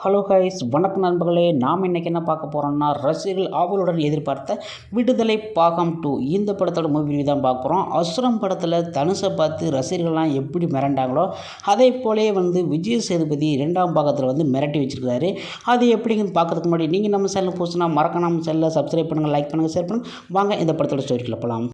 Hello guys, வணக்கம் நண்பர்களே. நாம் இன்றைக்கி என்ன பார்க்க போகிறோம்னா, ரசிகர்கள் ஆவலுடன் எதிர்பார்த்த விடுதலை பாகம் 2 இந்த படத்தோட மூவி ரிவ்யூ தான் பார்க்க போகிறோம். அசுரம் படத்தில் தனுஷை பார்த்து ரசிகர்கள்லாம் எப்படி மிரண்டாங்களோ அதே போலே விஜய் சேதுபதி 2ஆம் பாகத்தில் மிரட்டி வச்சுருக்காரு. அது எப்படிங்கன்னு பார்க்கறதுக்கு முன்னாடி நீங்கள் நம்ம சேனல் போச்சுன்னா மறக்காம நம்ம சேனலில் சப்ஸ்கிரைப் பண்ணுங்கள், லைக் பண்ணுங்கள், ஷேர் பண்ணுங்கள். வாங்க இந்த படத்தோட ஸ்டோரிக்குள்ள போகலாம்.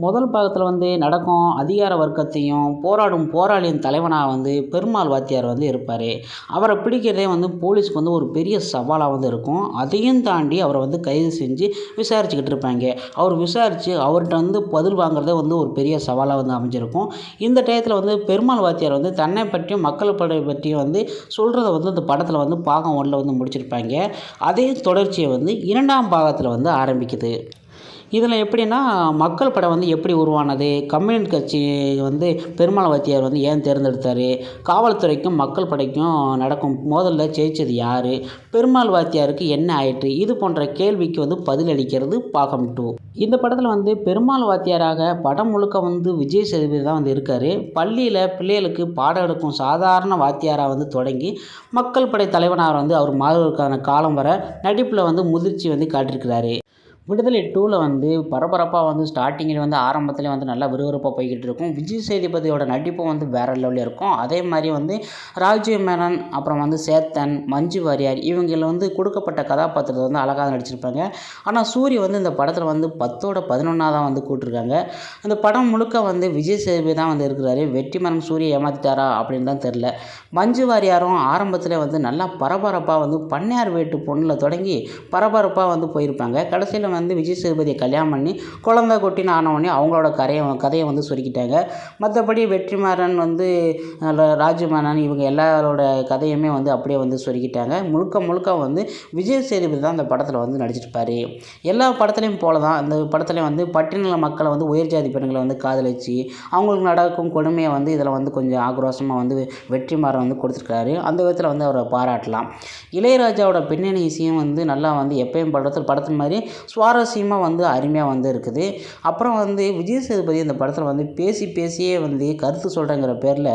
முதல் பாகத்தில் நடக்கும் அதிகார வர்க்கத்தையும் போராடும் போராளியின் தலைவனாக பெருமாள் வாத்தியார் இருப்பார். அவரை பிடிக்கிறதே போலீஸ்க்கு ஒரு பெரிய சவாலாக இருக்கும். அதையும் தாண்டி அவரை கைது செஞ்சு விசாரிச்சுக்கிட்டு இருப்பாங்க. அவர் விசாரித்து அவர்கிட்ட பதில் வாங்குறதே ஒரு பெரிய சவாலாக அமைஞ்சிருக்கும். இந்த டயத்தில் பெருமாள் வாத்தியார் தன்னை பற்றியும் மக்கள் படை பற்றியும் சொல்கிறத இந்த படத்தில் பாகம் 1ல் முடிச்சிருப்பாங்க. அதே தொடர்ச்சியை 2ஆம் பாகத்தில் ஆரம்பிக்குது. இதில் எப்படின்னா, மக்கள் படம் எப்படி உருவானது, கம்யூனிஸ்ட் கட்சி பெருமாள் வாத்தியார் ஏன் தேர்ந்தெடுத்தார், காவல்துறைக்கும் மக்கள் படைக்கும் நடக்கும் மோதலில் ஜெயித்தது யார், பெருமாள் வாத்தியாருக்கு என்ன ஆயிற்று, இது போன்ற கேள்விக்கு பதிலளிக்கிறது பாகம் 2. இந்த படத்தில் பெருமாள் வாத்தியாராக படம் முழுக்க விஜய் சேதுபதி தான் இருக்கார். பள்ளியில் பிள்ளைகளுக்கு பாடம் எடுக்கும் சாதாரண வாத்தியாராக தொடங்கி மக்கள் படை தலைவனாக அவர் மாறுவதற்கான காலம் வர நடிப்பில் முதிர்ச்சி காட்டியிருக்கிறாரு. விடுதலை 2ல் பரபரப்பாக ஸ்டார்டிங்கில் ஆரம்பத்தில் நல்லா விறுவிறுப்பாக போய்கிட்டு இருக்கும். விஜய் சேதுபதியோட நடிப்பும் வேறு லெவலில் இருக்கும். அதே மாதிரி ராஜீவ் மேனன், அப்புறம் சேத்தன், மஞ்சு வாரியார் இவங்க கொடுக்கப்பட்ட கதாபாத்திரத்தை அழகாக நடிச்சிருப்பாங்க. ஆனால் சூரி இந்த படத்தில் 10ஓட 11 தான் கூட்டிருக்காங்க. அந்த படம் முழுக்க விஜய் சேதுபதி தான் இருக்கிறாரு. வெற்றிமாறன் சூரிய ஏமாத்திட்டாரா அப்படின்னு தான் தெரில. மஞ்சு வாரியாரும் ஆரம்பத்தில் நல்லா பரபரப்பாக பண்ணையார் வீட்டு பொண்ணில் தொடங்கி பரபரப்பாக போயிருப்பாங்க. கடைசியில் விஜய் சேதுபதியை கல்யாணம் பண்ணி குழந்தை கொட்டின்னு ஆனவொடனே அவங்களோட கதையை சொல்லிக்கிட்டாங்க. மற்றபடி வெற்றிமாறன் ராஜு மேனன் இவங்க எல்லாரோட கதையுமே அப்படியே சொல்லிக்கிட்டாங்க. முழுக்க விஜய் சேதுபதி தான் அந்த படத்தில் நடிச்சிருப்பார். எல்லா படத்துலையும் போல தான் இந்த படத்துலேயும் பட்டியல மக்களை உயர் ஜாதி பெண்களை காதலிச்சு அவங்களுக்கு நடக்கும் கொடுமையை இதில் கொஞ்சம் ஆக்ரோஷமாக வெற்றிமாறன் கொடுத்துருக்காரு. அந்த விதத்தில் அவரை பாராட்டலாம். இளையராஜாவோட பின்னணி இசையும் நல்லா எப்பயும் படத்தில் மாதிரி சுவாரஸ்யமாக அருமையாக இருக்குது. அப்புறம் விஜய் சேதுபதி இந்த படத்தில் பேசியே கருத்து சொல்கிறேங்கிற பேரில்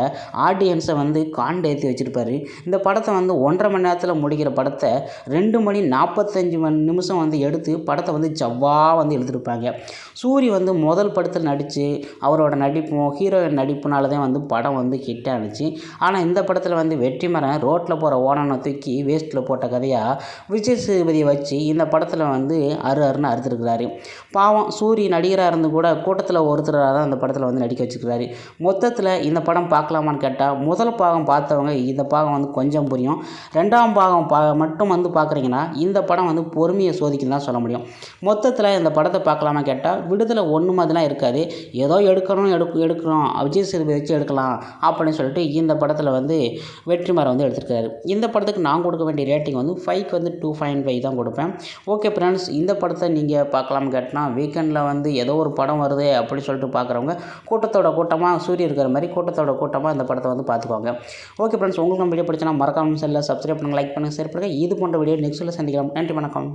ஆடியன்ஸை காண்டேற்றி வச்சுருப்பார். இந்த படத்தை 1.5 மணி நேரத்தில் முடிக்கிற படத்தை 2 மணி 45 நிமிஷம் எடுத்து படத்தை ஜவ்வாக எழுதிருப்பாங்க. சூரி முதல் படத்தில் நடித்து அவரோட நடிப்பும் ஹீரோயின் நடிப்புனால தான் படம் ஹிட் ஆனிச்சு. ஆனால் இந்த படத்தில் வெற்றிமாறன் ரோட்டில் போகிற ஓனனை தூக்கி வேஸ்ட்டில் போட்ட கதையாக விஜய் சேதுபதியை வச்சு இந்த படத்தில் அருன்னு அறுத்துருக்கிறாரு. பாவம், சூரி நடிகராக இருந்து கூட கூட்டத்தில் ஒருத்தராக தான் அந்த படத்தில் நடிக்க வச்சுருக்கிறாரு. மொத்தத்தில் இந்த படம் பார்க்கலாமான்னு கேட்டால், முதல் பாகம் பார்த்தவங்க இந்த பாகம் கொஞ்சம் புரியும். 2ஆம் பாகம் மட்டும் பார்க்குறீங்கன்னா இந்த படம் பொறுமையை சோதிக்குன்னு தான் சொல்ல முடியும். மொத்தத்தில் இந்த படத்தை பார்க்கலாமா கேட்டால், விடுதலை 1 மாதிரிலாம் இருக்காது. ஏதோ எடுக்கிறோம் விஜய் சேதுபதி வச்சு எடுக்கலாம் அப்படின்னு சொல்லிட்டு இந்த படத்தில் வெற்றிமாறன் எடுத்துருக்காரு. இந்த படத்துக்கு நான் கொடுக்க வேண்டிய ரேட்டிங் 5க்கு 2.5 தான் கொடுப்பேன். ஓகே ஃப்ரெண்ட்ஸ், இந்த படத்தை நீங்கள் பார்க்கலாம்னு கேட்டால், வீக்கெண்டில் ஏதோ ஒரு படம் வருது அப்படி சொல்லிட்டு பார்க்குறவங்க கூட்டமாக சூரிய இருக்கிற மாதிரி கூட்டமாக இந்த படத்தை பார்த்துக்கோங்க. ஓகே ஃப்ரெண்ட்ஸ், உங்களுக்கு நம்ம வீடியோ பிடிச்சினா மறக்காம சேனலில் சப்ஸ்கிரைப் பண்ணுங்கள், லைக் பண்ணுங்கள், ஷேர் பண்ணுங்கள். இது போன்ற வீடியோ நெக்ஸ்ட்டில் சந்திக்கலாம். நன்றி, வணக்கம்.